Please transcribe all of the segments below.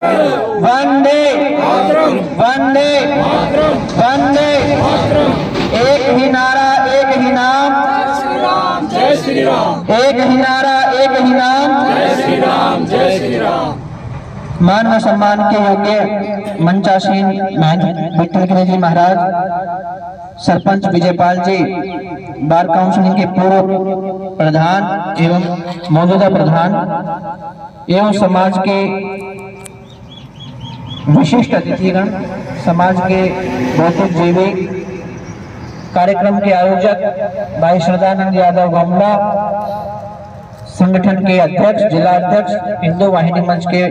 वंदे वंदे वंदे। एक ही नारा एक ही नाम, जय श्री राम, एक ही नारा एक ही नाम। जय श्री राम, जय श्री राम। मान व सम्मान के योग्य मंचासीन महंत विठल गिरी जी महाराज, सरपंच विजयपाल जी, बार काउंसिलिंग के पूर्व प्रधान एवं मौजूदा प्रधान एवं समाज के विशिष्ट अतिथिगण, समाज के भौतिक जीवी, कार्यक्रम के आयोजक भाई श्रद्धानंद यादव गमला, संगठन के अध्यक्ष, जिला अध्यक्ष, हिंदू वाहिनी मंच के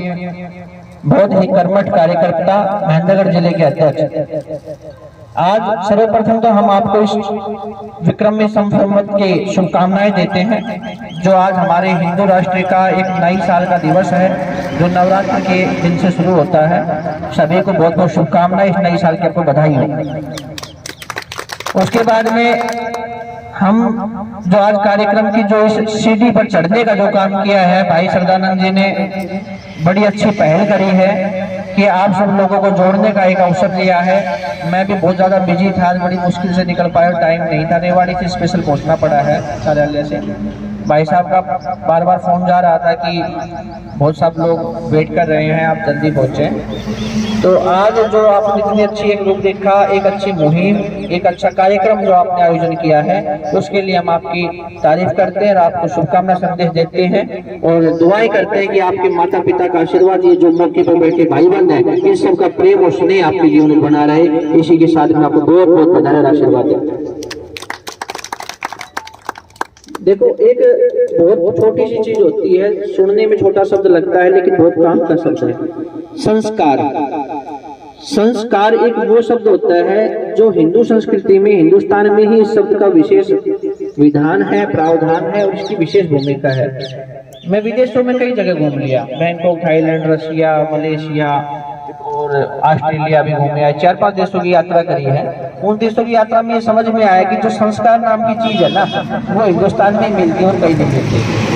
बहुत ही कर्मठ कार्यकर्ता, महेंद्रगढ़ जिले के अध्यक्ष। आज सर्वप्रथम तो हम आपको इस विक्रम में संवत्सर की शुभकामनाएं देते हैं, जो आज हमारे हिंदू राष्ट्र का एक नई साल का दिवस है, जो नवरात्र के दिन से शुरू होता है। सभी को बहुत बहुत शुभकामनाएं, इस नई साल की आपको बधाई हो। उसके बाद में हम जो आज कार्यक्रम की जो इस सीढ़ी पर चढ़ने का जो काम किया है, भाई श्रद्धानंद जी ने बड़ी अच्छी पहल करी है कि आप सब लोगों को जोड़ने का एक अवसर लिया है। मैं भी बहुत ज़्यादा बिजी था, आज बड़ी मुश्किल से निकल पाया, टाइम नहीं था, रेवाड़ी से स्पेशल पहुंचना पड़ा है कार्यालय से। भाई साहब का बार बार फोन जा रहा था कि बहुत सब लोग वेट कर रहे हैं, आप जल्दी पहुंचे। तो आज जो आपने इतनी अच्छी एक रूपरेखा, एक अच्छी मुहिम, एक अच्छा कार्यक्रम जो आपने आयोजन किया है, उसके लिए हम आपकी तारीफ करते हैं और आपको शुभकामना संदेश देते हैं और दुआएं करते हैं कि आपके माता पिता का आशीर्वाद, ये जो मौके पर बैठे भाई बहन है, इन सबका प्रेम और स्नेह आपके जीवन में बना रहे। इसी के साथ में आपको बहुत बहुत बधाई और आशीर्वाद देते हैं। देखो, एक बहुत छोटी सी चीज होती है, सुनने में छोटा शब्द लगता है लेकिन बहुत काम का शब्द है, संस्कार। संस्कार एक वो शब्द होता है जो हिंदू संस्कृति में, हिंदुस्तान में ही इस शब्द का विशेष विधान है, प्रावधान है और इसकी विशेष भूमिका है। मैं विदेशों में कई जगह घूम लिया, बैंकॉक, थाईलैंड, रशिया, मलेशिया और ऑस्ट्रेलिया भी घूमे आए, 4-5 देशों की यात्रा करी है। उन देशों की यात्रा में ये समझ में आया कि जो संस्कार नाम की चीज है ना, वो हिंदुस्तान में मिलती है और कहीं नहीं मिलती।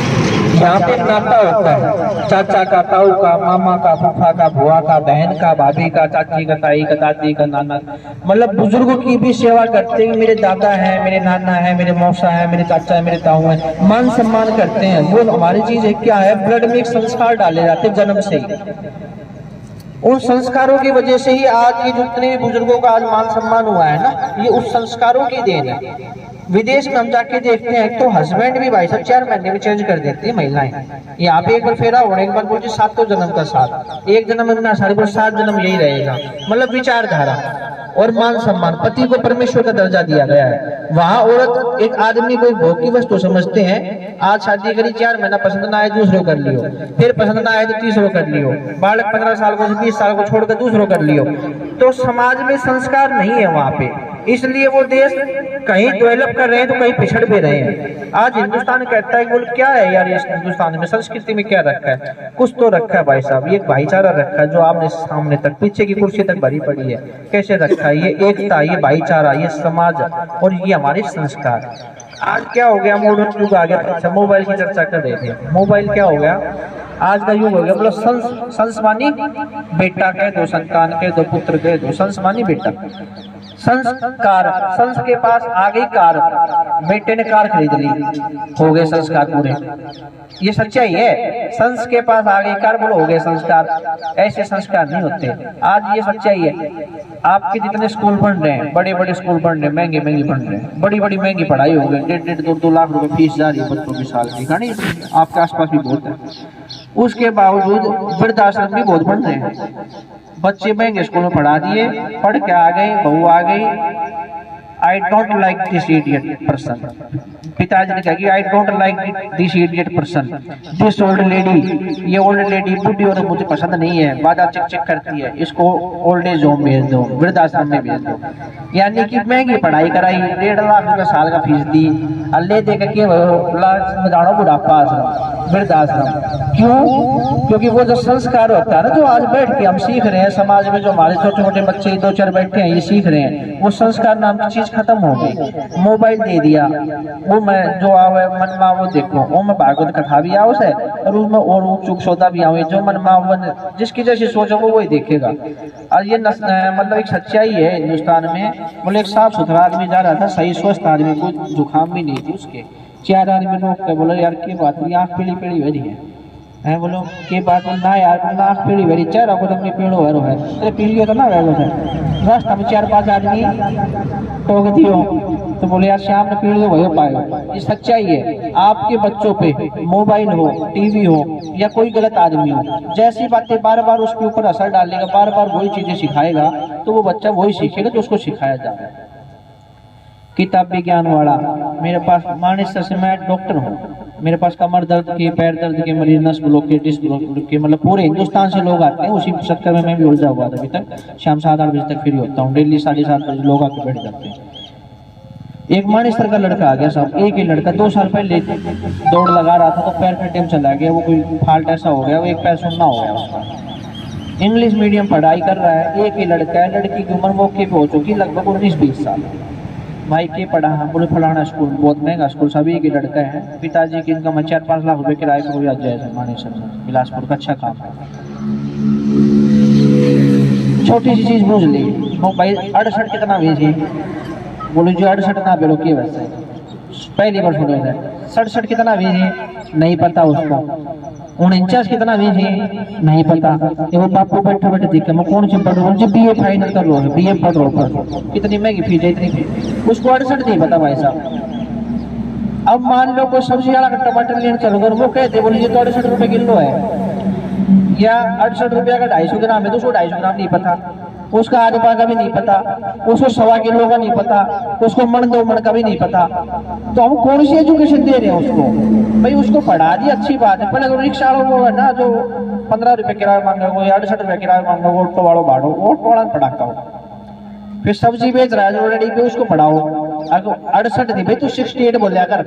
यहाँ पे नाता होता है, चाचा का, ताऊ का, मामा का, फूफा का, बुआ का, बहन का, भाभी का, चाची का, ताई का, दादी का, नाना, मतलब बुजुर्गों की भी सेवा करते हैं। मेरे दादा है, मेरे नाना है, मेरे मौसा है, मेरे चाचा है, मेरे ताऊ है, मान सम्मान करते हैं। वो हमारी चीज है, क्या है, ब्लड में एक संस्कार डाले जाते हैं जन्म से ही। उन संस्कारों की वजह से ही आज ये जितने भी बुजुर्गों का आज मान सम्मान हुआ है ना, ये उस संस्कारों की देन है। विदेश में हम जाके देखते हैं तो हस्बैंड भी भाई साहब 4 महीने में चेंज कर देती है महिलाएं। यहाँ पे एक बार फेरा होने के बाद बोलती 7 जन्म का साथ, एक जन्म में ना सारी 7 जन्म यही रहेगा। मतलब विचारधारा और मान सम्मान, पति को परमेश्वर का दर्जा दिया गया है। वहाँ औरत एक आदमी को भोग की वस्तु समझते हैं। आज शादी करी, 4 महीना पसंद ना आए दूसरों कर लियो, फिर पसंद ना आए तो तीसरों कर लियो, बालक 15 साल को 20 साल को छोड़कर दूसरों कर लियो। तो समाज में संस्कार नहीं है वहाँ पे, इसलिए वो देश कहीं डेवलप कर रहे हैं तो कहीं पिछड़ भी रहे हैं। आज हिंदुस्तान कहता है कि बोल क्या है यार, इस हिंदुस्तान में संस्कृति में क्या रखा है, कुछ तो रखा है भाई साहब। ये भाईचारा रखा है, जो आपने सामने तक पीछे की कुर्सी तक भरी पड़ी है, कैसे रखा है, ये एकता, ये भाईचारा, ये समाज और ये हमारे संस्कार। आज क्या हो गया, मॉडर्न युग आ गया। अच्छा, मोबाइल की चर्चा कर रहे थे, मोबाइल क्या हो गया, आज का युग हो गया। बोलो संस मानी बेटा कह दो, संतान कह दो, पुत्र कह दो, संस मानी बेटा। संस्कार, संस के पास आ गई कार, बेटे ने कार खरीद ली, हो गए संस्कार पूरे। ये सच्चाई है, संस के पास आ गई कार, बोलो हो गए संस्कार। ऐसे संस्कार नहीं होते। आज ये सच्चाई है, आपके जितने स्कूल बन रहे हैं, बड़े बड़े स्कूल बन रहे हैं, महंगे महंगे बन रहे हैं, बड़ी बड़ी महंगी पढ़ाई हो गई, 1.5-2 लाख रुपए फीस जा रही है बच्चों की साल की, गाड़ी आपके आसपास भी बहुत है। उसके बावजूद वृद्धाश्रम भी बहुत बन रहे हैं। बच्चे महंगे स्कूल में पढ़ा दिए, पढ़ के आ गए, बहू आ गई, I don't like this idiot person. पिताजी ने कहा I don't like this idiot person, this old lady, ये ओल्ड लेडी बूढ़ी और मुझे पसंद नहीं है, बाजा चिक चिक करती है, इसको ओल्ड एज होम भेज दो, वृद्धाश्रम में भेज दो। यानी कि महंगी पढ़ाई कराई, 1.5 लाख रुपए साल का फीस दी, अल्ले दे के बुढ़ापा आश्रम, वृद्धाश्रम क्यों? क्योंकि वो जो संस्कार होता है ना, जो आज बैठ के हम सीख रहे हैं समाज में, जो हमारे छोटे छोटे बच्चे 2-4 बैठे हैं ये सीख रहे हैं, वो संस्कार नाम की चीज खत्म हो गई। मोबाइल दे दिया, वो मैं जो आवे मन मा वो देखो, वो मैं भागवत कथा भी आओ से और उसमें और चुक सौदा भी आवे, जो मन मा जिसकी जैसी सोचो वो वही देखेगा। और ये मतलब एक सच्चाई है हिंदुस्तान में। बोले एक साफ सुथरा आदमी जा रहा था, सही स्वस्थ आदमी, कोई जुकाम भी नहीं थी उसके, 4 आदमी रोक के बोले यार की बात नहीं, आँख पीली पीली भरी है बोलो के बात ना यार, आँख पीली भरी, चेहरा को तो पीड़ो है अरे पीली तो ना है रास्ता में 4-5 आदमी टोक दियो, तो बोले यार शाम में पीड़ो वही पाएगा। ये सच्चाई है। आपके बच्चों पे मोबाइल हो, टीवी हो या कोई गलत आदमी हो, जैसी बातें बार बार उसके ऊपर असर डालेगा, बार बार वही चीजें सिखाएगा, तो वो बच्चा वही सीखेगा जो उसको सिखाया जा रहा है। किताब विज्ञान वाला मेरे पास मानेसर से, मैं डॉक्टर हूँ, मेरे पास कमर दर्द के, पैर दर्द के मरीज, नस ब्लॉक के, डिस्क ब्लॉक के, मतलब पूरे हिंदुस्तान से लोग आते हैं। उसी चक्कर में मैं भी उलझा हुआ था। अभी तक शाम 7-8 बजे तक फ्री होता हूँ, डेली 7:30 बजे लोग आके बैठ जाते हैं। एक मानेसर का लड़का आ गया साहब, एक ही लड़का 2 साल पहले दौड़ लगा रहा था तो पैर का टेम चला गया, वो कोई फाल्ट ऐसा हो गया, वो एक पैर सुनना हो गया उसका। इंग्लिश मीडियम पढ़ाई कर रहा है, एक ही लड़का है, लड़की की उम्र मौके पे हो चुकी लगभग 19-20 साल। भाई के पढ़ा, बोले फलाना स्कूल, बहुत महंगा स्कूल, सभी के लड़का है, पिताजी की इनकम 4-5 लाख रुपए किराए पर हो जाए मानेसर में, बिलासपुर का अच्छा काम है। छोटी सी चीज पूछ ली, भाई 68 कितना भेजी, बोले जो 68 ना बेलो के वैसे पहली बार सुनो है। 67 कितना भेजी, नहीं पता उसको। 49 कितना भेजी, नहीं पता। ये वो बापू बैठे बैठे दिखे, मैं कौन सी पढ़ रहा हूँ, BA फाइनल कर रहा हूँ, BA पढ़ रहा हूँ, कितनी महंगी फीस है, इतनी फीस, उसको 68 नहीं पता भाई साहब। अब मान लो कोई सब्जी वाला टमाटर लेने चलो, वो कहते बोले ये तो 68 रुपए किलो है, या 68 रुपया का 250 ग्राम है, तो उसको 250 ग्राम नहीं पता, उसका आधा का भी नहीं पता, उसको 1.25 किलो का नहीं पता, उसको मन 2 मन का भी नहीं पता। तो हम कौन सी एजुकेशन दे रहे हैं उसको? भाई उसको पढ़ा दी, अच्छी बात है। पहले तो रिक्शा वालों को है ना, जो 15 रुपए किराया मांगा, वो 68 रुपये किराया मांगा, वो ऑटो वालों भाड़ो, ऑटो वाला पढ़ाता हो। फिर सब्जी बेच रहा है जो रेडी पे, उसको पढ़ाओ। अगर 68 थी भाई तो 68 बोलिया कर,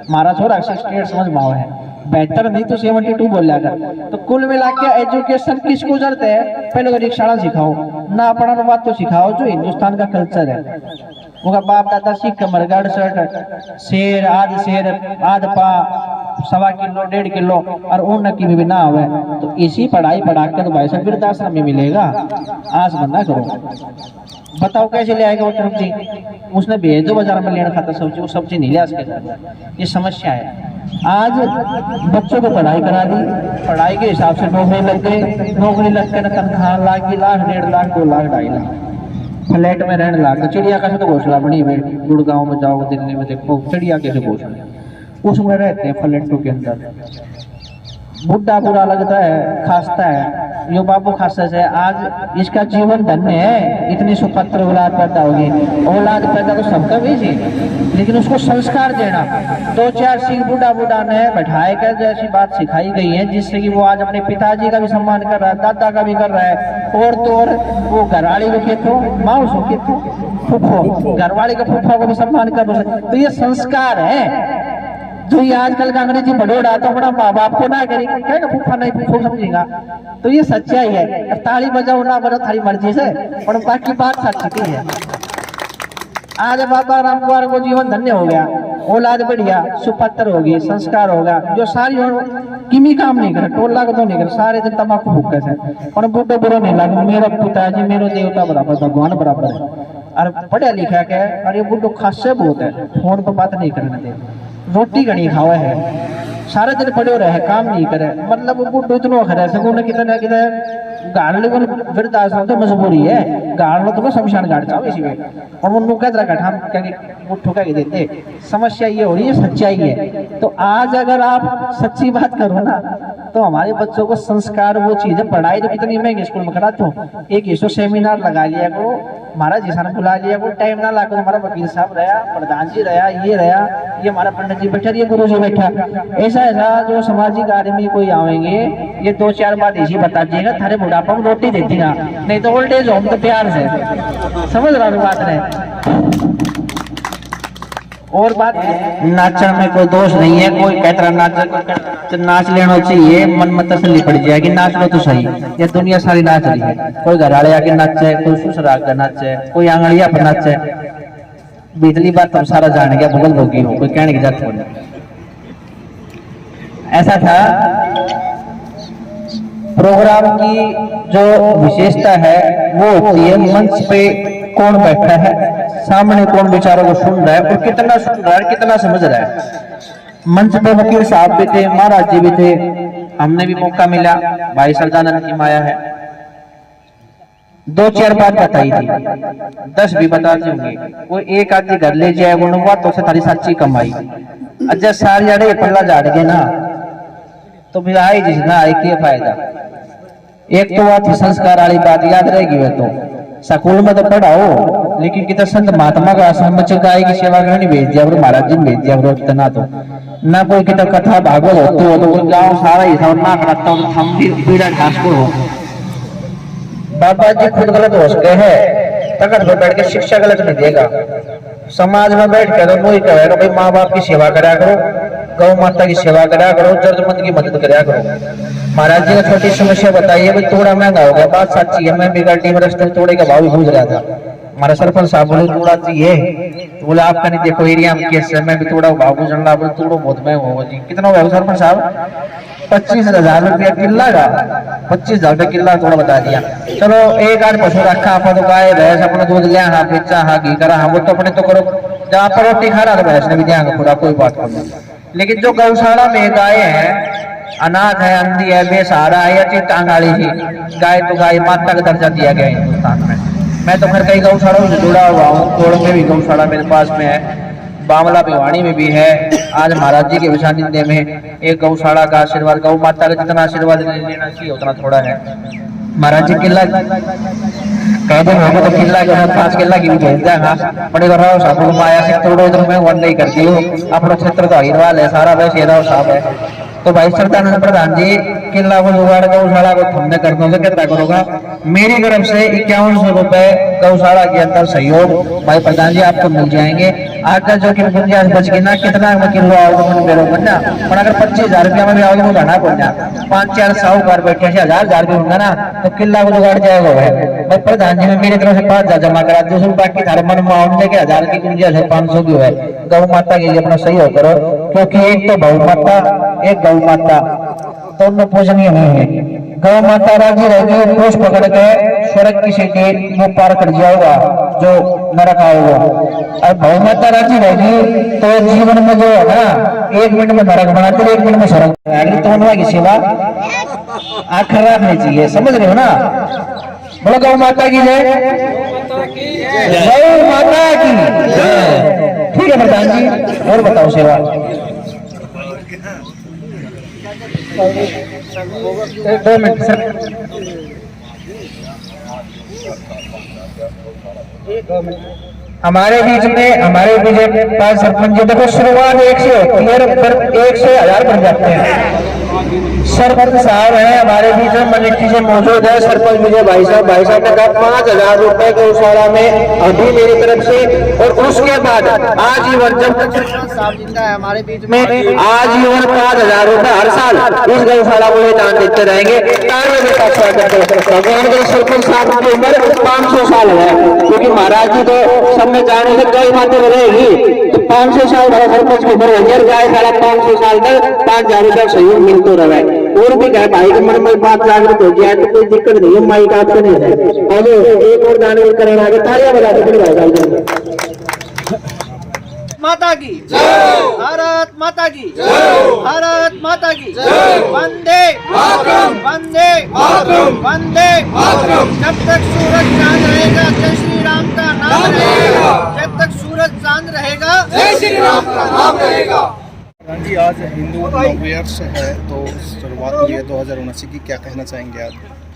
मारा छोरा 68 समझ माओ है, बेहतर नहीं तो 72 बोलिया कर। तो कुल मिला के एजुकेशन किसको जरूरत है? पहले तो रिक्शा सिखाओ, ना पढ़ाने बात तो सिखाओ जो हिंदुस्तान का कल्चर है। वो बाप दादा सीख कमर 68 शेर, आध पा, 1.25 किलो 1.5 किलो और ऊन की भी ना हुए, तो इसी पढ़ाई पढ़ा कर तो भाई साहब वृद्धाश्रम में मिलेगा। आस बंदा करो, बताओ कैसे ले आएगा वो सब्जी? उसने भेज दो बाजार में लेना खाता सब्जी, वो सब्जी नहीं ले आ सकेगा। ये समस्या है। आज बच्चों को पढ़ाई करा दी, पढ़ाई के हिसाब से नौकरी लग गई, नौकरी लग कर तनख्वाह लाख, 1.5 लाख 2 लाख 2.5 लाख, फ्लैट में रहने लगा। चिड़िया कैसे तो घोषणा बनी हुई, गुड़गांव में जाओ, दिल्ली में देखो चिड़िया कैसे घोषणा, उसमें रहते हैं फ्लैटों के अंदर। बुढ़ा बुरा लगता है, खांसता है, यो बाबू खांसा से। आज इसका जीवन धन्य है, इतनी सुपत्र औलाद पैदा होगी। औलाद पैदा तो सबका भेजी, लेकिन उसको संस्कार देना। 2-4 सिंह बुढ़ा ने बैठाए कर जैसी बात सिखाई गई है, जिससे कि वो आज अपने पिताजी का भी सम्मान कर रहा है, दादा का भी कर रहा है, और तो और वो घरवाली को खेतो, माउस हो खेतो, फुफ्फो, घरवाली का फुफ्फा को भी सम्मान कर रहा है। तो ये संस्कार है। जो ये आजकल का अंग्रेजी बड़ोड़ा तो अपना माँ बाप को ना करेगा, क्या फूफा नहीं फूफो समझेगा। तो ये सच्चाई है। ताली बजाओ ना बजाओ थारी मर्जी से, और बाकी बात सच्ची है। आज बाबा राम कुमार को जीवन धन्य हो गया, औलाद बढ़िया, सुपत्र होगी, संस्कार होगा। जो सारी किमी काम नहीं करे, टोला को तो नहीं करे, सारे दिन तम्बाकू फूके से, और बूढ़े बुरा नहीं लगा। मेरा पिताजी मेरे देवता बराबर, भगवान बराबर है, और पढ़ा लिखा के, और ये बुढ़ो खासे बहुत है, फोन पर बात नहीं करने दे, रोटी घनी खावे है, सारे दिन पड़े रहे, काम नहीं करे। मतलब बुढ़ो इतना खरा से उन्हें कितना गाड़ ले, वृद्धाश्रम तो मजबूरी है, गाड़ लो तो शमशान घाट जाओ इसी में, और वो नुका हम ठुका के देते। समस्या ये हो रही है, सच्चाई है। तो आज अगर आप सच्ची बात करो ना, तो हमारे बच्चों को संस्कार वो चीज है। पढ़ाई तो कितनी महंगी स्कूल में कराते हो, एक इसो सेमिनार लगा लिया करो, महाराज जी ने बुला लिया करो, टाइम ना लागो, हमारा वकील साहब रहा, प्रधान जी रहा, ये हमारा पंडित जी बैठा, ये गुरु जी बैठा। ऐसा जो सामाजिक आदमी कोई आवेंगे, ये 2-4 बात इसी बता दीजिएगा, थारे बुढ़ापा में रोटी दे देगा, नहीं तो ओल्ड एज होम तो प्यार से। समझ रहा हूँ बात ने, और बात नाचन में कोई दोष नहीं है, कोई कहता नाच लेना चाहिए, मन में तसल्ली पड़ जाएगी, नाच लो तो सही। ये दुनिया सारी नाच रही है, कोई घराड़े आके नाचे, कोई ससुर आके नाचे, कोई आंगड़िया पर नाचे। बिजली बात तो सारा जान गया, भूगल भोगी हो, कोई कहने की जरूरत नहीं। ऐसा था प्रोग्राम की जो विशेषता है वो होती है मंच पे कौन बैठा है, सामने कौन बेचारों को सुन रहा है और कितना सुन रहा है, कितना समझ रहा है। मंच पे वकील साहब भी थे, महाराज जी भी थे, हमने भी मौका मिला, भाई सरदानंद की माया है। 2-4 बात बताई थी, 10 भी बताते होंगे, वो एक आदमी घर ले जाए वो तो से थारी सच्ची कमाई। अच्छा सारी जड़े पल्ला झाड़ गए ना तो फिर आई जिस ना आई क्या फायदा। एक तो बात संस्कार वाली बात याद रहेगी, वे तो स्कूल में तो पढ़ाओ, लेकिन कितना संत महात्मा का आश्रम बच्चे गाय की सेवा करने भेज दिया, महाराज जी भेज दिया, इतना तो ना कोई किताब कथा भागवत होती हो तो कोई गाँव सारा ही सब ना कराता हो तो हम भी पीड़ा ठाकुर हो। बाबा जी खुद गलत हो सके है, तखत पर बैठ के शिक्षा गलत नहीं देगा। समाज में बैठ कर तो वही कहेगा भाई माँ बाप की सेवा करा करो, गौ माता की सेवा करा करो, जरूरतमंद की मदद करा करो। महाराज जी ने छोटी समस्या बताई है, भाई थोड़ा महंगा हो गया, बात सच्ची है। मैं भी गाड़ी में रस्ते थोड़े का भाव भी पूछ रहा था, हमारा सरपंच साहब बोले थोड़ा चाहिए, तो बोले आपका नहीं देखो एरिया में कैसे, मैं भी थोड़ा भाव पूछ रहा, बोले थोड़ा बहुत महंगा होगा जी। कितना होगा सरपंच साहब? 25,000 रुपया किला का, 25,000 रुपया किला थोड़ा बता दिया। चलो एक आध पशु रखा, अपन तो गाय भैंस अपना दूध लिया, हाँ बेचा, हाँ घी करा, हाँ वो तो अपने तो करो, जहाँ पर रोटी खा रहा था भैंस ने भी दिया पूरा, कोई बात नहीं। लेकिन जो गौशाला में गाय है, अनाथ है, अंधी है, बेसहारा है, या टांगाली थी गाय, तो गाय माता का दर्जा दिया गया हिंदुस्तान में। मैं तो खैर कई गौशालाओं से जुड़ा हुआ हूँ, कोड़ में भी गौशाला मेरे पास में है, बामला भिवानी में भी है। आज महाराज जी के विशानिध्य में एक गौशाला का आशीर्वाद, गौ माता का जितना आशीर्वाद लेना चाहिए उतना थोड़ा है। महाराज जी किला कह दे होगा तो किला जो है 5 किला की भी भेज देगा, बड़े राव साहब को आया से थोड़ो तो मैं वन नहीं करती हूँ, अपना क्षेत्र तो हिरवाल है सारा, वैसे राव साहब है। तो भाई सरदानंद प्रधान जी किला को जुगाड़ गौशाला को हमने कर दो, कितना करोगा? मेरी तरफ से 5100 रुपए गौशाला के अंदर सहयोग भाई प्रधान जी आपको मिल जाएंगे। आकर जो कि गुंजाइश बच गई ना, कितना किलो आओगे बनना, पर अगर 25,000 रुपया में भी आओगे तो घना पड़ना, 5-4 साहूकार बैठे 1000 भी होंगे ना तो किला को जुगाड़ जाएगा। भाई प्रधान जी ने मेरी तरफ से 5,000 जमा करा दो, बाकी थारे मन में आने के 1000 की गुंजाइश है, 500 की है। गौ माता के लिए अपना सहयोग करो, क्योंकि एक तो गौ माता, एक गौ माता दोनों पूजनीय नहीं है। गौ माता राजी रहेगी, पुरुष पकड़ के स्वर्ग की सीढ़ी वो पार कर जाएगा जो नरक आएगा, और गौ माता राजी रहेगी तो जीवन में जो है ना 1 मिनट में नरक बनाते, 1 मिनट में स्वर्ग बनाएगी। तो उनकी सेवा आखिर रखनी चाहिए, समझ रहे हो ना? बोलो गौ माता की जय, गौ माता की जय। ठीक है प्रधान जी, और बताओ सेवा। एक 2 मिनट सर, हमारे बीच पांच सरपंच जी, देखो शुरुआत 1 से होती है, फिर 1 से 1000 बन जाते हैं। सरपंच साहब है हमारे बीच में, मलिट्टी से मौजूद है सरपंच विजय भाई साहब ने कहा 5,000 रुपए गौशाला में अभी मेरी तरफ से, और उसके बाद आजीवन जब साहब जिंदा है हमारे बीच में, आजीवन 5,000 रुपए हर साल इस गौशाला को दान देते रहेंगे। भगवान के सरपंच साहब की उम्र 500 साल है, क्योंकि महाराज जी तो सब में जाने से गौ माता रहेगी, तो 500 साल सरपंच की उम्र है, गाय सारा 500 साल तक 5,000 रुपया सहयोग मिलते रहे। और भी कहे भाई के मन में बात जागृत हो जाए तो कोई दिक्कत नहीं है, माइक आपको नहीं है। और एक और दान करेंगे, आगे तालियां बजा दो माता की जय, भारत माता की जय, भारत माता की जय, वंदे मातरम, वंदे मातरम, वंदे मातरम। जब तक सूरज चांद रहेगा जय श्री राम का नाम रहेगा, जब तक सूरज चांद रहेगा जय श्री राम का नाम रहेगा। जी आज हिंदू नववर्ष है तो शुरुआत हुई है 2079 की, क्या कहना चाहेंगे आप?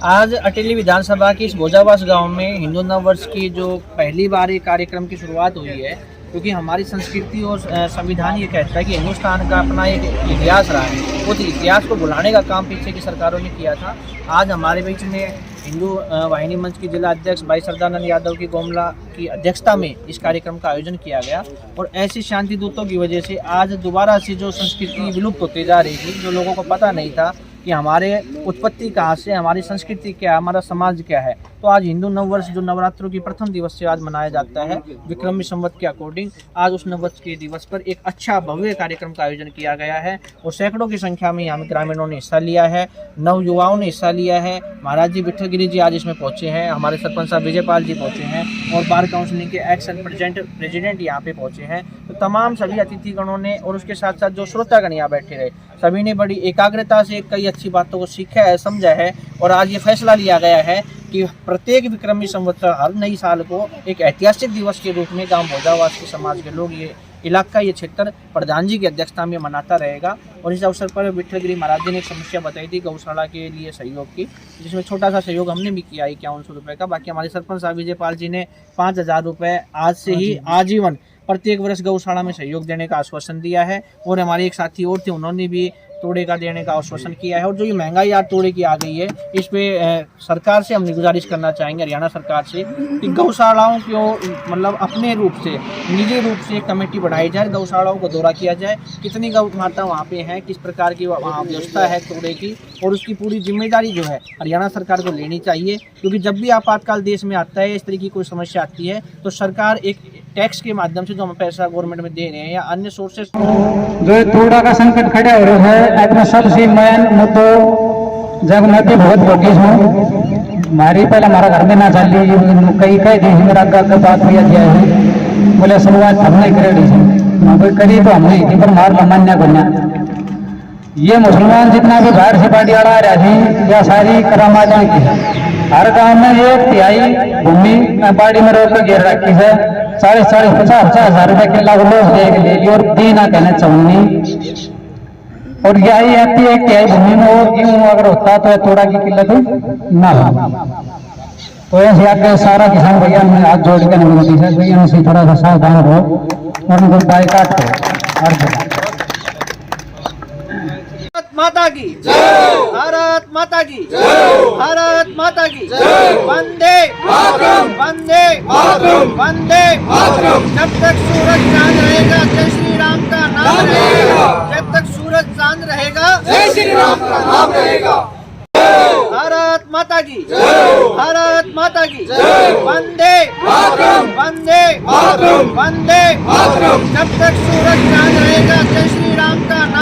आज अटेली विधानसभा की इस भोजावास गांव में हिंदू नववर्ष की जो पहली बार ये कार्यक्रम की शुरुआत हुई है, क्योंकि हमारी संस्कृति और संविधान ये कहता है कि हिंदुस्तान का अपना एक इतिहास रहा है, उस इतिहास को भुलाने का काम पीछे की सरकारों ने किया था। आज हमारे बीच में हिंदू वाहिनी मंच की जिला अध्यक्ष भाई सरदानंद यादव की गोमला की अध्यक्षता में इस कार्यक्रम का आयोजन किया गया। और ऐसी शांति दूतों की वजह से आज दोबारा से जो संस्कृति विलुप्त होती जा रही थी, जो लोगों को पता नहीं था कि हमारे उत्पत्ति कहाँ से, हमारी संस्कृति क्या है, हमारा समाज क्या है, तो आज हिंदू नववर्ष जो नवरात्रों की प्रथम दिवस से आज मनाया जाता है विक्रमी संवत के अकॉर्डिंग, आज उस नववर्ष के दिवस पर एक अच्छा भव्य कार्यक्रम का आयोजन किया गया है और सैकड़ों की संख्या में यहाँ ग्रामीणों ने हिस्सा लिया है, नव युवाओं ने हिस्सा लिया है। महाराज जी विठल गिरी जी आज इसमें पहुंचे हैं, हमारे सरपंच साहब विजयपाल जी पहुंचे हैं और बार काउंसिलिंग के एक्स प्रेसिडेंट यहाँ पे पहुंचे हैं। तो तमाम सभी अतिथिगणों ने और उसके साथ साथ जो श्रोतागण यहाँ बैठे रहे, सभी ने बड़ी एकाग्रता से कई अच्छी बातों को सीखा है, समझा है और आज ये फैसला लिया गया है कि प्रत्येक विक्रमी संवत्सर हर नई साल को एक ऐतिहासिक दिवस के रूप में गांव भोजावास के समाज के लोग, ये इलाका, ये क्षेत्र प्रधान जी की अध्यक्षता में मनाता रहेगा। और इस अवसर पर विठलगिरी महाराज जी ने एक समस्या बताई थी गौशाला के लिए सहयोग की, जिसमें छोटा सा सहयोग हमने भी किया 5100 रुपये का। बाकी हमारे सरपंच साहब विजयपाल जी ने 5000 रुपये आज से ही आजीवन प्रत्येक वर्ष गौशाला में सहयोग देने का आश्वासन दिया है। और हमारे एक साथी और थे, उन्होंने भी तोड़े का देने का आश्वासन किया है। और जो ये महंगाई आज तोड़े की आ गई है, इस पे सरकार से हम गुजारिश करना चाहेंगे, हरियाणा सरकार से, कि गौशालाओं को मतलब अपने रूप से, निजी रूप से एक कमेटी बढ़ाई जाए, गौशालाओं को दौरा किया जाए, कितनी गौ माता वहाँ पे हैं, किस प्रकार की वहाँ व्यवस्था है तोड़े की, और उसकी पूरी जिम्मेदारी जो है हरियाणा सरकार को लेनी चाहिए। क्योंकि जब भी आपातकाल देश में आता है, इस तरह की कोई समस्या आती है, तो सरकार एक टैक्स के माध्यम से जो हम पैसा गवर्नमेंट में दे रहे हैं या अन्य सोर्सेस, जो तोड़ा का संकट खड़ा हो रहा है, अपना सबसे मेन मुद्दों जब मैं भी बहुत भोगी हूँ, हमारी पहले हमारा घर में ना चल कई देश मेरा बात किया गया है, बोले शुरुआत हमने करेगी कोई करी तो हमने कि पर मार मान्य करना। ये मुसलमान जितना भी बाहर से पार्टी आ रहा थी, यह सारी करामात की है। हर गांव में 1/3 भूमि बाड़ी में रोक कर घेर रखी है, 40-50 हजार रुपए किला को लोग ले ली और दीना कहना चाहूंगी। और यही आती है कि भूमि में वो गेहूं अगर होता तो थोड़ा की किल्लत ना हो। तो ऐसे आगे सारा किसान भैया ने हाथ जोड़ के विनती है, भैया उनसे थोड़ा सा सावधान रहो और उनको बाइकाट करो। माता की भारत माता की भारत माता की वंदे वंदे वंदे। जब तक सूरज चांद रहेगा जय श्री राम का नाम रहेगा, जब तक सूरज चांद रहेगा जय श्री राम का नाम रहेगा। भारत माता की भारत माता की वंदे वंदे वंदे। जब तक सूरज चांद रहेगा जय श्री